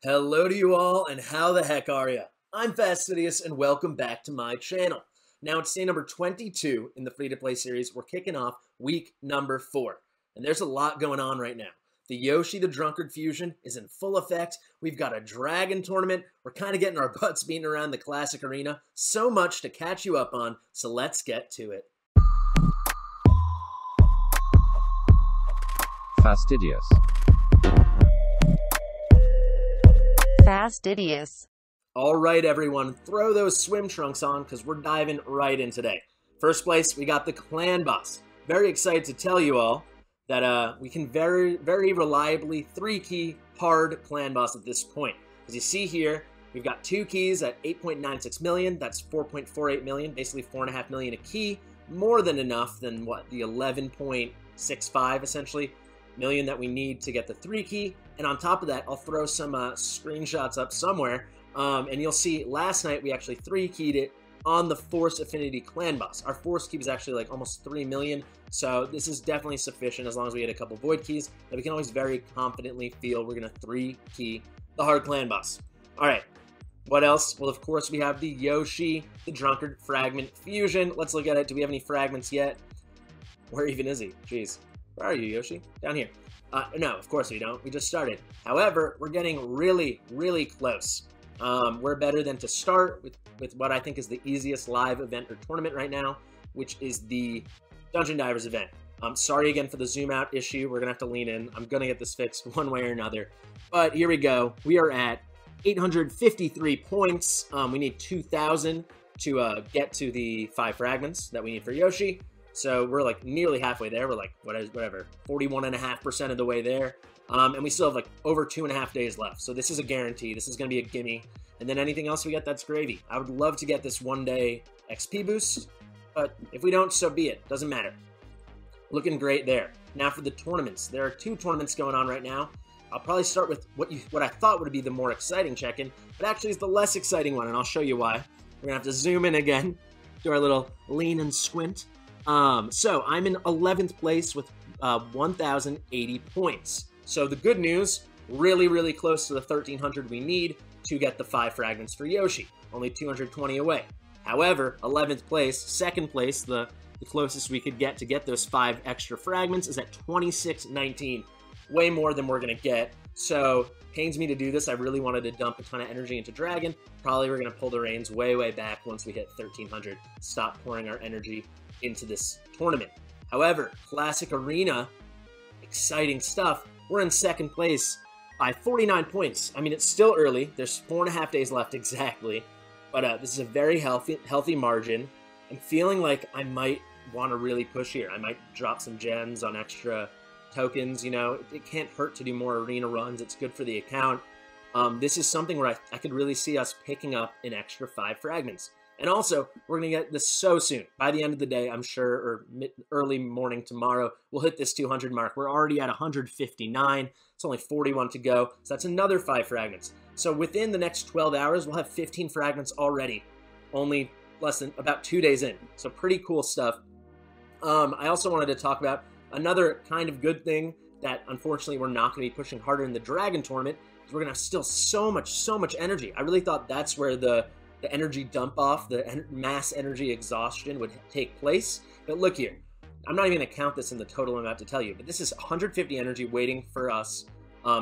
Hello to you all, and how the heck are ya? I'm Fastidious, and welcome back to my channel. Now it's day number 22 in the free-to-play series. We're kicking off week number 4, and there's a lot going on right now. The Yoshi the Drunkard Fusion is in full effect. We've got a Dragon tournament. We're kind of getting our butts beaten around the Classic Arena. So much to catch you up on, so let's get to it. Fastidious. Fastidious. All right, everyone, throw those swim trunks on because we're diving right in today. First place, we got the Clan Boss. Very excited to tell you all that we can very reliably 3-key hard Clan Boss at this point. As you see here, we've got 2 keys at 8.96 million. That's 4.48 million, basically 4.5 million a key. More than enough than what, the 11.65 essentially million that we need to get the 3-key. And on top of that, I'll throw some screenshots up somewhere, and you'll see last night we actually 3-keyed it on the Force Affinity Clan Boss. Our Force key was actually like almost 3 million, so this is definitely sufficient as long as we get a couple Void keys that we can always very confidently feel we're going to 3-key the hard Clan Boss. All right, what else? Well, of course, we have the Yoshi the Drunkard Fragment Fusion. Let's look at it. Do we have any fragments yet? Where even is he? Jeez. Where are you, Yoshi? Down here. No, of course we don't. We just started. However, we're getting really close. We're better than to start with what I think is the easiest live event or tournament right now, which is the Dungeon Divers event. Sorry again for the zoom out issue. We're going to have to lean in. I'm going to get this fixed one way or another. But here we go. We are at 853 points. We need 2,000 to get to the 5 fragments that we need for Yoshi. So we're like nearly halfway there. We're like, whatever, 41.5% of the way there. And we still have like over 2.5 days left. So this is a guarantee. This is going to be a gimme. And then anything else we get, that's gravy. I would love to get this 1-day XP boost. But if we don't, so be it. Doesn't matter. Looking great there. Now for the tournaments. There are 2 tournaments going on right now. I'll probably start with what I thought would be the more exciting check-in. But actually it's the less exciting one. And I'll show you why. We're going to have to zoom in again. Do our little lean and squint. So I'm in 11th place with 1,080 points. So the good news, really close to the 1,300 we need to get the 5 fragments for Yoshi. Only 220 away. However, 11th place, 2nd place, the closest we could get to get those 5 extra fragments is at 2619. Way more than we're going to get. So pains me to do this. I really wanted to dump a ton of energy into Dragon. Probably we're going to pull the reins way back once we hit 1,300. Stop pouring our energy into this tournament. However, Classic Arena, exciting stuff. We're in 2nd place by 49 points. I mean, it's still early. There's 4.5 days left exactly, but this is a very healthy margin. I'm feeling like I might want to really push here. I might drop some gems on extra tokens. You know, it can't hurt to do more arena runs. It's good for the account. This is something where I could really see us picking up an extra 5 fragments. And also, we're going to get this so soon. By the end of the day, I'm sure, or early morning tomorrow, we'll hit this 200 mark. We're already at 159. It's only 41 to go. So that's another 5 fragments. So within the next 12 hours, we'll have 15 fragments already. Only less than about 2 days in. So pretty cool stuff. I also wanted to talk about another kind of good thing that unfortunately we're not going to be pushing harder in the Dragon tournament. We're going to have still so much energy. I really thought that's where the energy dump off, the mass energy exhaustion would take place. But look here, I'm not even going to count this in the total I'm about to tell you, but this is 150 energy waiting for us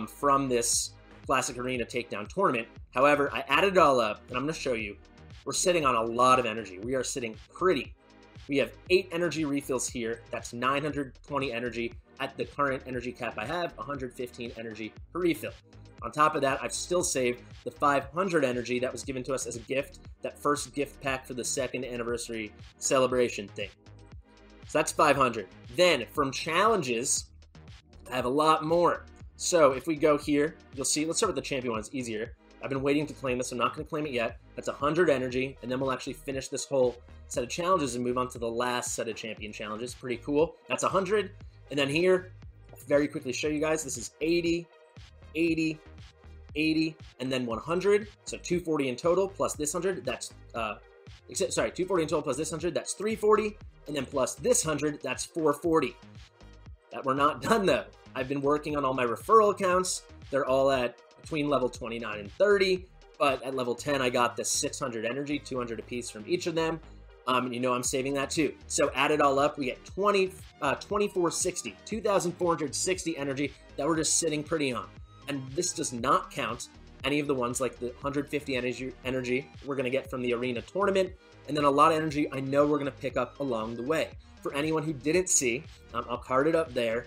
from this Classic Arena Takedown tournament. However, I added it all up, and I'm going to show you. We're sitting on a lot of energy. We are sitting pretty. We have 8 energy refills here. That's 920 energy. At the current energy cap I have, 115 energy per refill. On top of that, I've still saved the 500 energy that was given to us as a gift, that first gift pack for the 2nd anniversary celebration thing. So that's 500. Then, from challenges, I have a lot more. So if we go here, you'll see, let's start with the champion one, it's easier. I've been waiting to claim this, I'm not going to claim it yet. That's 100 energy, and then we'll actually finish this whole set of challenges and move on to the last set of champion challenges. Pretty cool. That's 100. And then here, I'll very quickly show you guys, this is 80, 80, 80, and then 100, so 240 in total, plus this 100, that's, 240 in total plus this 100, that's 340, and then plus this 100, that's 440. That we're not done though. I've been working on all my referral accounts. They're all at between level 29 and 30, but at level 10, I got the 600 energy, 200 apiece from each of them. You know I'm saving that too. So add it all up, we get 2460, 2,460 energy that we're just sitting pretty on. And this does not count any of the ones like the 150 energy we're going to get from the arena tournament, and then a lot of energy I know we're going to pick up along the way. For anyone who didn't see, I'll card it up there.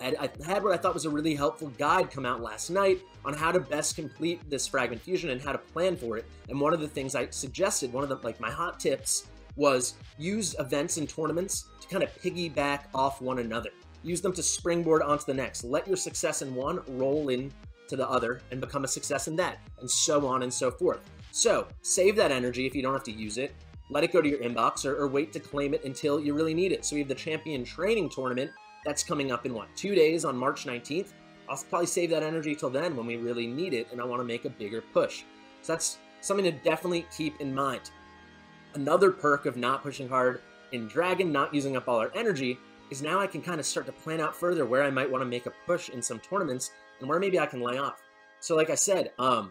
I had what I thought was a really helpful guide come out last night on how to best complete this fragment fusion and how to plan for it. And one of the things I suggested, one of the like my hot tips, was use events and tournaments to kind of piggyback off one another. Use them to springboard onto the next. Let your success in one roll in to the other and become a success in that, and so on and so forth. So save that energy if you don't have to use it. Let it go to your inbox, or wait to claim it until you really need it. So we have the champion training tournament that's coming up in what, 2 days on March 19th. I'll probably save that energy till then when we really need it and I want to make a bigger push. So that's something to definitely keep in mind. Another perk of not pushing hard in Dragon, not using up all our energy, is now I can kind of start to plan out further where I might want to make a push in some tournaments and where maybe I can lay off. So like I said, I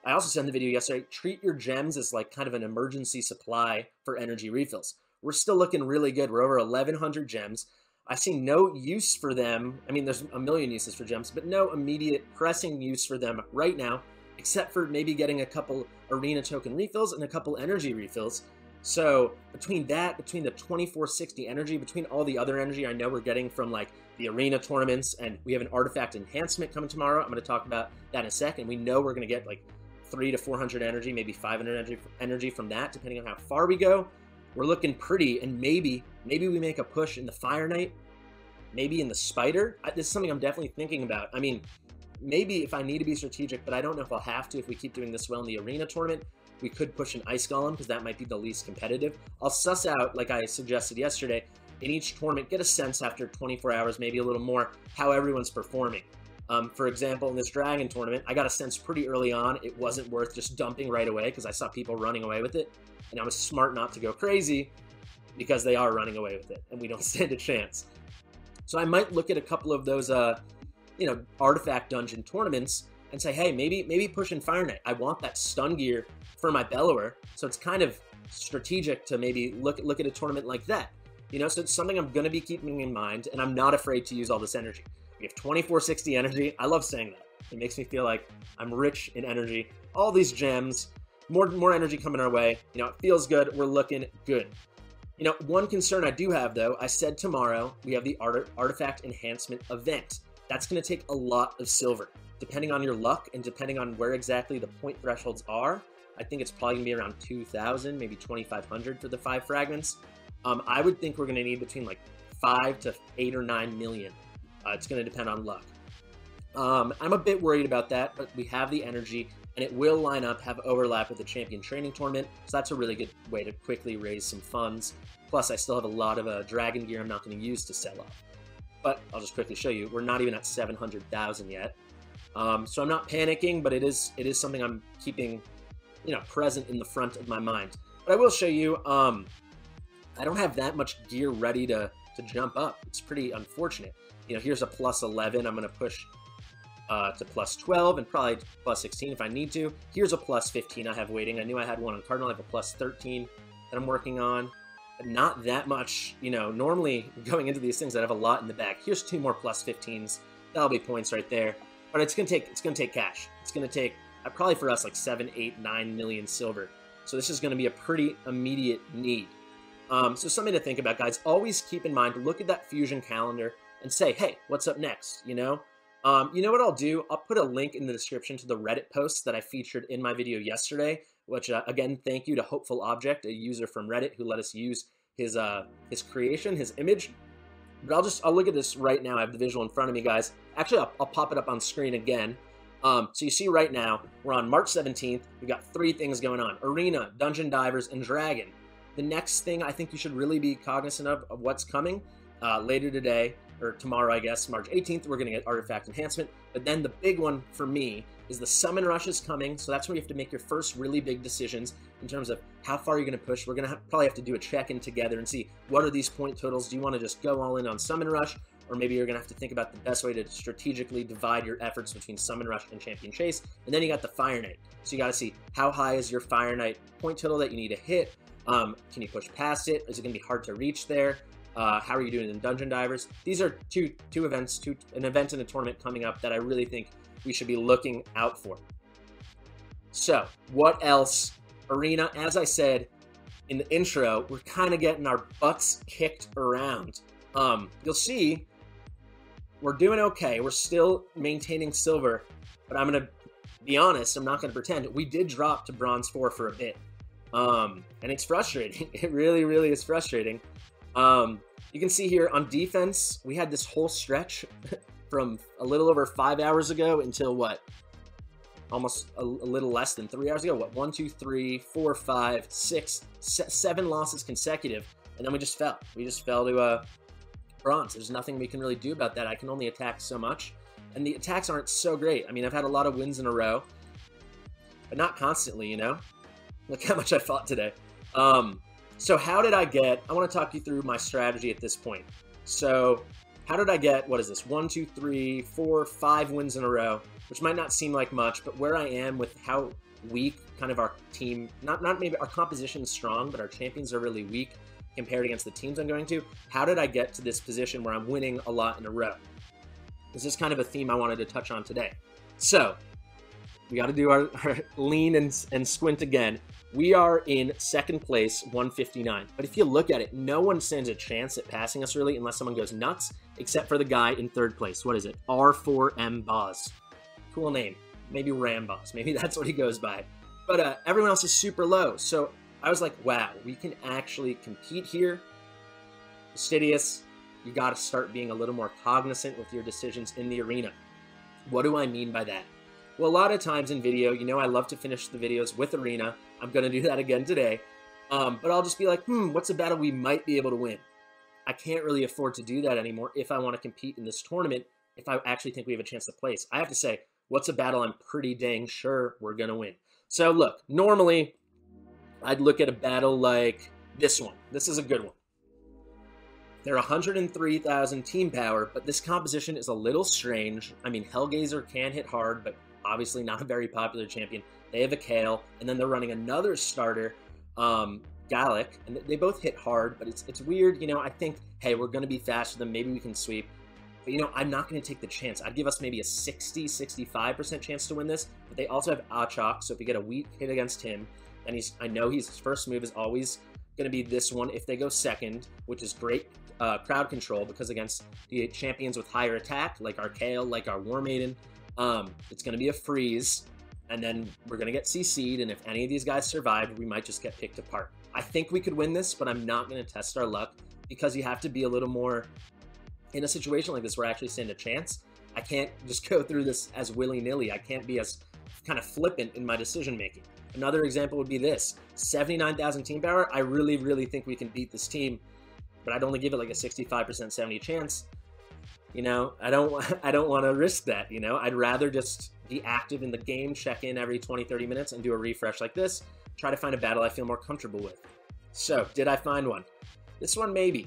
also said in the video yesterday, treat your gems as like kind of an emergency supply for energy refills. We're still looking really good. We're over 1,100 gems. I see no use for them. I mean, there's a million uses for gems, but no immediate pressing use for them right now, except for maybe getting a couple arena token refills and a couple energy refills. So between that, between the 2460 energy, between all the other energy I know we're getting from like the arena tournaments, and we have an artifact enhancement coming tomorrow. I'm going to talk about that in a second. We know we're going to get like 300 to 400 energy, maybe 500 energy from that, depending on how far we go. We're looking pretty, and maybe we make a push in the Fire Knight, maybe in the Spider. This is something I'm definitely thinking about. I mean, maybe if I need to be strategic, but I don't know if I'll have to if we keep doing this well in the arena tournament. We could push an Ice Golem because that might be the least competitive. I'll suss out, like I suggested yesterday, in each tournament, get a sense after 24 hours, maybe a little more, how everyone's performing. For example, in this Dragon tournament, I got a sense pretty early on it wasn't worth just dumping right away because I saw people running away with it. And I was smart not to go crazy because they are running away with it and we don't stand a chance. So I might look at a couple of those, artifact dungeon tournaments and say, hey, maybe push in Fire Knight. I want that stun gear for my Bellower, so it's kind of strategic to maybe look at a tournament like that. You know, so it's something I'm going to be keeping in mind, and I'm not afraid to use all this energy. We have 2460 energy. I love saying that. It makes me feel like I'm rich in energy. All these gems, more energy coming our way. You know, it feels good. We're looking good. You know, one concern I do have, though, I said tomorrow we have the artifact enhancement event. That's going to take a lot of silver. Depending on your luck and depending on where exactly the point thresholds are, I think it's probably going to be around 2,000, maybe 2,500 for the 5 fragments. I would think we're going to need between like 5 to 8 or 9 million. It's going to depend on luck. I'm a bit worried about that, but we have the energy, and it will line up, have overlap with the champion training tournament, so that's a really good way to quickly raise some funds. Plus, I still have a lot of dragon gear I'm not going to use to sell off. But I'll just quickly show you, we're not even at 700,000 yet. So I'm not panicking, but it is something I'm keeping, present in the front of my mind. But I will show you, I don't have that much gear ready to jump up. It's pretty unfortunate. Here's a plus 11. I'm going to push to plus 12 and probably plus 16 if I need to. Here's a plus 15 I have waiting. I knew I had one on Cardinal. I have a plus 13 that I'm working on. But not that much, normally going into these things, I have a lot in the back. Here's 2 more plus 15s. That'll be points right there. But it's gonna take cash. It's gonna take probably for us like 7, 8, 9 million silver. So this is gonna be a pretty immediate need. So something to think about, guys. Always keep in mind, look at that fusion calendar and say, hey, what's up next? You know what I'll do? I'll put a link in the description to the Reddit post that I featured in my video yesterday, which again, thank you to Hopeful Object, a user from Reddit who let us use his creation, his image. But I'll look at this right now. I have the visual in front of me, guys. Actually, I'll pop it up on screen again. So you see right now, we're on March 17th. We've got 3 things going on: Arena, Dungeon Divers, and Dragon. The next thing I think you should really be cognizant of what's coming later today, or tomorrow, I guess, March 18th, we're going to get Artifact Enhancement. But then the big one for me is the Summon Rush is coming, so that's where you have to make your first really big decisions in terms of how far you're going to push. We're going to probably have to do a check-in together and see what are these point totals. Do you want to just go all in on Summon Rush, or maybe you're going to have to think about the best way to strategically divide your efforts between Summon Rush and Champion Chase. And then you got the Fire Knight. So you got to see how high is your Fire Knight point total that you need to hit. Can you push past it? Is it going to be hard to reach there? How are you doing in Dungeon Divers? These are two events, an event and a tournament coming up that I really think we should be looking out for. So what else? Arena, as I said in the intro, we're kind of getting our butts kicked around. You'll see we're doing okay. We're still maintaining silver, but I'm going to be honest. I'm not going to pretend. We did drop to bronze 4 for a bit. And it's frustrating. It really, really is frustrating. You can see here on defense, we had this whole stretch from a little over 5 hours ago until what? Almost a little less than 3 hours ago. What? 1, 2, 3, 4, 5, 6, 7 losses consecutive. And then we just fell. We just fell to bronze. There's nothing we can really do about that. I can only attack so much. And the attacks aren't so great. I mean, I've had a lot of wins in a row, but not constantly, you know? Look how much I fought today. So how did I get, I want to talk you through my strategy at this point. So how did I get, what is this, 1, 2, 3, 4, 5 wins in a row, which might not seem like much, but where I am with how weak kind of our team, not maybe our composition is strong, but our champions are really weak compared against the teams I'm going to. How did I get to this position where I'm winning a lot in a row? This is kind of a theme I wanted to touch on today. So we got to do our lean and squint again. We are in second place, 159. But if you look at it, no one stands a chance at passing us really unless someone goes nuts, except for the guy in third place. What is it? R4M Boz. Cool name. Maybe Ram Boz. Maybe that's what he goes by. But everyone else is super low. So I was like, wow, we can actually compete here. Fastidious, you got to start being a little more cognizant with your decisions in the arena. What do I mean by that? Well, a lot of times in video, you know I love to finish the videos with arena. I'm going to do that again today. But I'll just be like, what's a battle we might be able to win? I can't really afford to do that anymore if I want to compete in this tournament, if I actually think we have a chance to place. I have to say, what's a battle I'm pretty dang sure we're going to win? So look, normally I'd look at a battle like this one. This is a good one. They're 103,000 team power, but this composition is a little strange. I mean, Hellgazer can hit hard, but obviously not a very popular champion. They have a Kale, and then they're running another starter, Gallic, and they both hit hard, but it's weird. You know, I think, hey, we're going to be faster than maybe we can sweep. But, you know, I'm not going to take the chance. I'd give us maybe a 60-65% chance to win this, but they also have Achok, so if we get a weak hit against him, and I know his first move is always going to be this one if they go second, which is great crowd control, because against the champions with higher attack, like our Kale, like our War Maiden, it's going to be a freeze, and then we're going to get CC'd, and if any of these guys survive, we might just get picked apart. I think we could win this, but I'm not going to test our luck, because you have to be a little more, in a situation like this where I actually stand a chance, I can't just go through this as willy-nilly. I can't be as kind of flippant in my decision-making. Another example would be this. 79,000 team power, I really, really think we can beat this team, but I'd only give it like a 65% 70 chance. You know, I don't want to risk that, you know? I'd rather just be active in the game, check in every 20-30 minutes, and do a refresh like this, try to find a battle I feel more comfortable with. So, did I find one? This one, maybe.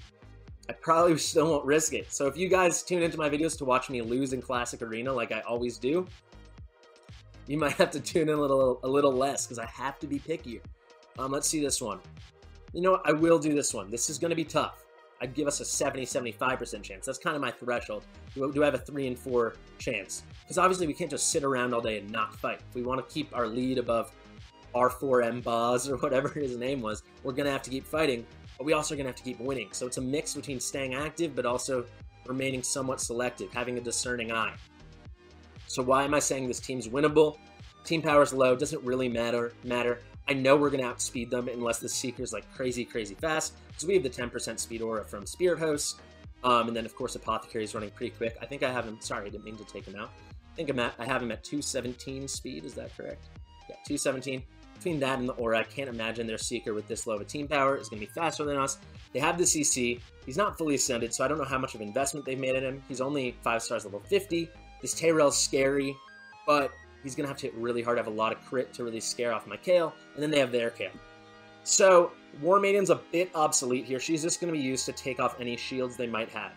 I probably still won't risk it. So if you guys tune into my videos to watch me lose in Classic Arena like I always do, you might have to tune in a little less, because I have to be pickier. Let's see this one. You know what? I will do this one. This is going to be tough. I'd give us a 70-75% chance. That's kind of my threshold. Do I have a 3 and 4 chance? Because obviously we can't just sit around all day and not fight. If we want to keep our lead above R4M Boz or whatever his name was, we're going to have to keep fighting, but we also are going to have to keep winning. So it's a mix between staying active but also remaining somewhat selective, having a discerning eye. So why am I saying this team's winnable? Team power's low, doesn't really matter. I know we're going to outspeed them unless the Seeker's like crazy fast, because we have the 10% speed aura from Spirit Host, and then of course Apothecary's running pretty quick. I think I have him, sorry, I didn't mean to take him out. I have him at 217 speed, is that correct? Yeah, 217. Between that and the aura, I can't imagine their Seeker with this low of a team power is going to be faster than us. They have the CC. He's not fully ascended, so I don't know how much of investment they've made in him. He's only 5 stars level 50. This Tyrell's scary, but he's going to have to hit really hard, have a lot of crit to really scare off my Kale, and then they have their Kale. So, War Maiden's a bit obsolete here. She's just going to be used to take off any shields they might have.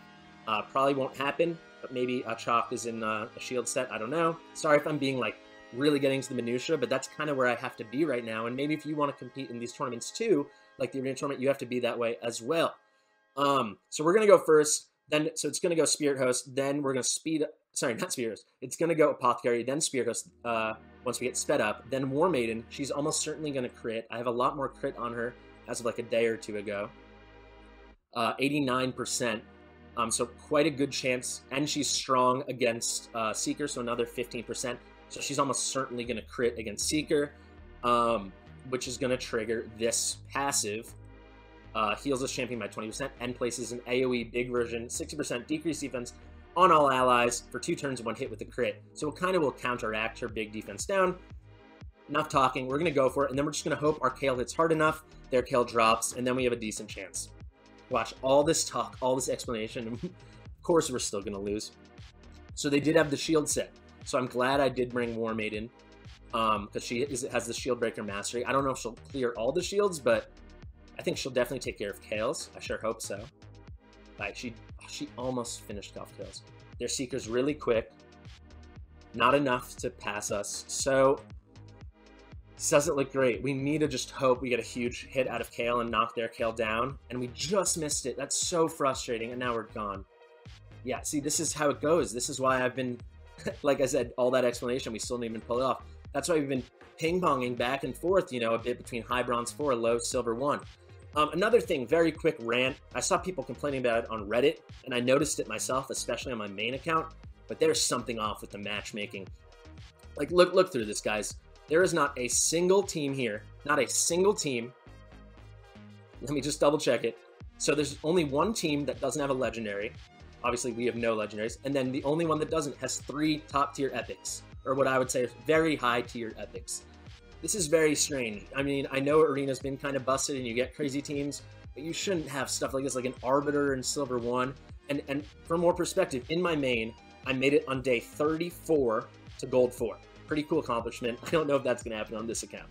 Probably won't happen, but maybe Chalk is in a shield set. I don't know. Sorry if I'm being like really getting into the minutia, but that's kind of where I have to be right now. And maybe if you want to compete in these tournaments too, like the arena tournament, you have to be that way as well. So we're going to go first, then, so it's going to go Spirit Host, then we're going to speed, sorry, not Spirit Host, it's going to go Apothecary, then Spirit Host, once we get sped up, then War Maiden, she's almost certainly going to crit. I have a lot more crit on her as of like a day or two ago. 89%, so quite a good chance, and she's strong against Seeker, so another 15%, so she's almost certainly going to crit against Seeker, which is going to trigger this passive. Heals this champion by 20% and places an AoE big version, 60% decreased defense on all allies for 2 turns, 1 hit with a crit. So it kind of will counteract her big defense down. Enough talking, we're going to go for it, and then we're just going to hope our Kale hits hard enough, their Kale drops, and then we have a decent chance. Watch all this talk, all this explanation, and of course we're still going to lose. So they did have the shield set, so I'm glad I did bring War Maiden, because she has the Shield Breaker Mastery. I don't know if she'll clear all the shields, but I think she'll definitely take care of Kale's. I sure hope so. Like, she almost finished off Kale's. Their Seeker's really quick. Not enough to pass us. So, this doesn't look great. We need to just hope we get a huge hit out of Kale and knock their Kale down. And we just missed it. That's so frustrating. And now we're gone. Yeah, see, this is how it goes. This is why I've been, like I said, all that explanation, we still didn't even pull it off. That's why we've been ping-ponging back and forth, you know, a bit between high bronze 4, low silver 1. Another thing, very quick rant. I saw people complaining about it on Reddit, and I noticed it myself, especially on my main account, but there's something off with the matchmaking. Like, look through this, guys. There is not a single team here, not a single team. Let me just double check it. So there's only one team that doesn't have a legendary. Obviously, we have no legendaries. And then the only one that doesn't has 3 top-tier epics, or what I would say are very high-tier epics. This is very strange. I mean, I know Arena's been kind of busted and you get crazy teams, but you shouldn't have stuff like this, like an Arbiter and Silver 1. And for more perspective, in my main, I made it on day 34 to Gold 4. Pretty cool accomplishment. I don't know if that's going to happen on this account.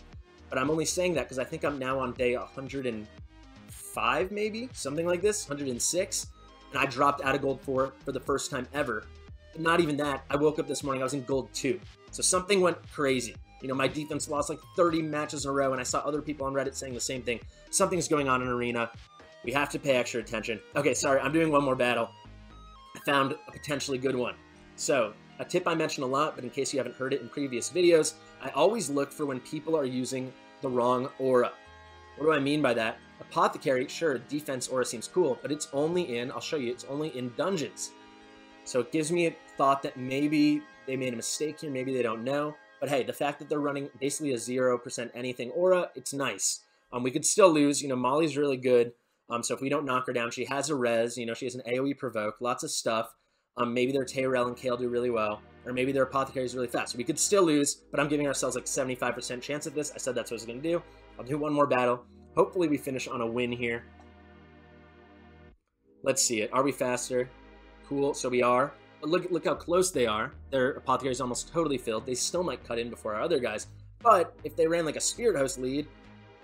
But I'm only saying that because I think I'm now on day 105, maybe? Something like this, 106. And I dropped out of Gold 4 for the first time ever. But not even that. I woke up this morning, I was in Gold 2. So something went crazy. You know, my defense lost like 30 matches in a row, and I saw other people on Reddit saying the same thing. Something's going on in Arena. We have to pay extra attention. Okay, sorry, I'm doing one more battle. I found a potentially good one. So, a tip I mention a lot, but in case you haven't heard it in previous videos, I always look for when people are using the wrong aura. What do I mean by that? Apothecary, sure, defense aura seems cool, but it's only in, I'll show you, it's only in dungeons. So it gives me a thought that maybe they made a mistake here, maybe they don't know. But hey, the fact that they're running basically a 0% anything aura, it's nice. We could still lose. You know, Molly's really good. So if we don't knock her down, she has a res. You know, she has an AoE provoke, lots of stuff. Maybe their Tayrel and Kale do really well. Or maybe their Apothecary is really fast. So we could still lose, but I'm giving ourselves like 75% chance at this. I said that's what I was going to do. I'll do one more battle. Hopefully we finish on a win here. Let's see it. Are we faster? Cool. So we are. Look how close they are. Their Apothecary is almost totally filled. They still might cut in before our other guys. But if they ran like a Spirit Host lead,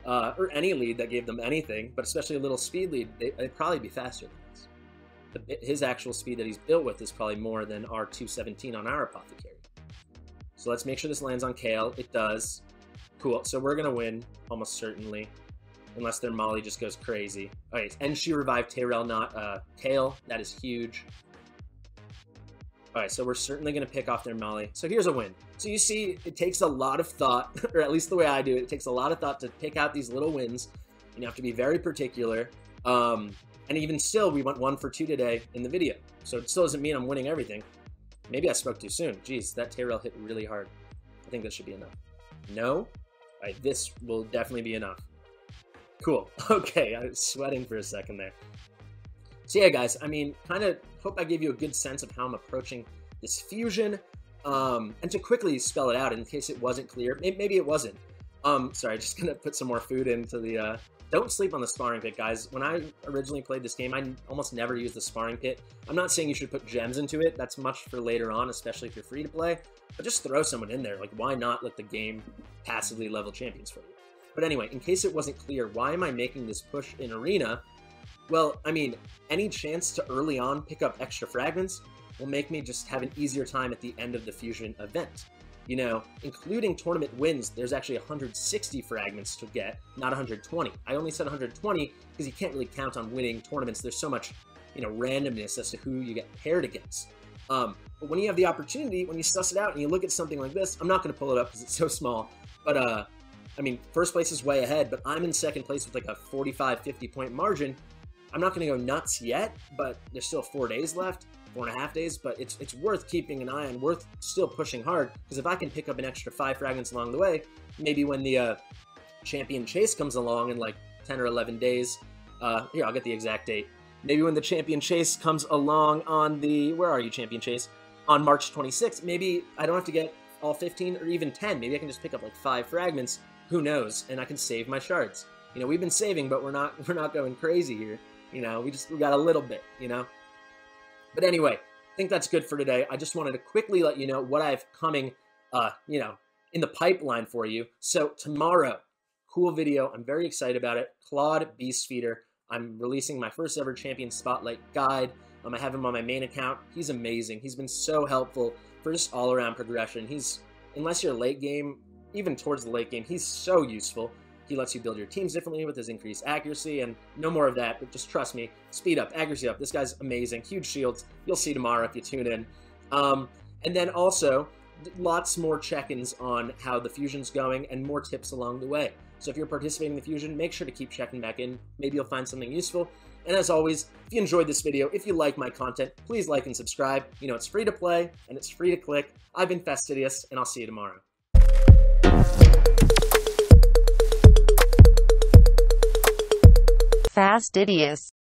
or any lead that gave them anything, but especially a little speed lead, they'd probably be faster than us. His actual speed that he's built with is probably more than our 217 on our Apothecary. So let's make sure this lands on Kale. It does. Cool. So we're going to win, almost certainly. Unless their Molly just goes crazy. Okay, and she revived Tayrel, not Kale. That is huge. Alright, so we're certainly going to pick off their Molly. So here's a win. So you see, it takes a lot of thought, or at least the way I do it, it takes a lot of thought to pick out these little wins. And you have to be very particular. And even still, we went 1 for 2 today in the video. So it still doesn't mean I'm winning everything. Maybe I spoke too soon. Jeez, that Tayrel hit really hard. I think this should be enough. No? Alright, this will definitely be enough. Cool. Okay, I was sweating for a second there. So yeah, guys, I mean, kind of hope I gave you a good sense of how I'm approaching this fusion. And to quickly spell it out in case it wasn't clear, maybe it wasn't. Sorry, just gonna put some more food into the, don't sleep on the sparring pit, guys. When I originally played this game, I almost never used the sparring pit. I'm not saying you should put gems into it. That's much for later on, especially if you're free to play. But just throw someone in there. Like, why not let the game passively level champions for you? But anyway, in case it wasn't clear, why am I making this push in Arena? Well, I mean, any chance to early on pick up extra fragments will make me just have an easier time at the end of the fusion event. You know, including tournament wins, there's actually 160 fragments to get, not 120. I only said 120 because you can't really count on winning tournaments. There's so much, you know, randomness as to who you get paired against. But when you have the opportunity, when you suss it out and you look at something like this, I'm not going to pull it up because it's so small, but I mean, first place is way ahead, but I'm in second place with like a 45, 50 point margin. I'm not going to go nuts yet, but there's still 4 days left. 4.5 days, but it's worth keeping an eye on, worth still pushing hard, because if I can pick up an extra 5 fragments along the way, maybe when the champion chase comes along in like 10 or 11 days, here, I'll get the exact date. Maybe when the champion chase comes along on the, where are you, champion chase? On March 26th, maybe I don't have to get all 15 or even 10. Maybe I can just pick up like 5 fragments, who knows, and I can save my shards. You know, we've been saving, but we're not going crazy here. You know, we got a little bit, you know? But anyway, I think that's good for today. I just wanted to quickly let you know what I have coming, you know, in the pipeline for you. So tomorrow, cool video. I'm very excited about it. Claude Beast Feeder. I'm releasing my first ever Champion Spotlight guide. I have him on my main account. He's amazing. He's been so helpful for just all-around progression. He's, unless you're late game, even towards the late game, he's so useful. He lets you build your teams differently with his increased accuracy, and no more of that, but just trust me. Speed up, accuracy up. This guy's amazing. Huge shields. You'll see tomorrow if you tune in. And then also, lots more check-ins on how the fusion's going and more tips along the way. So if you're participating in the fusion, make sure to keep checking back in. Maybe you'll find something useful. And as always, if you enjoyed this video, if you like my content, please like and subscribe. You know, it's free to play, and it's free to click. I've been Fastidious, and I'll see you tomorrow. Fastidious.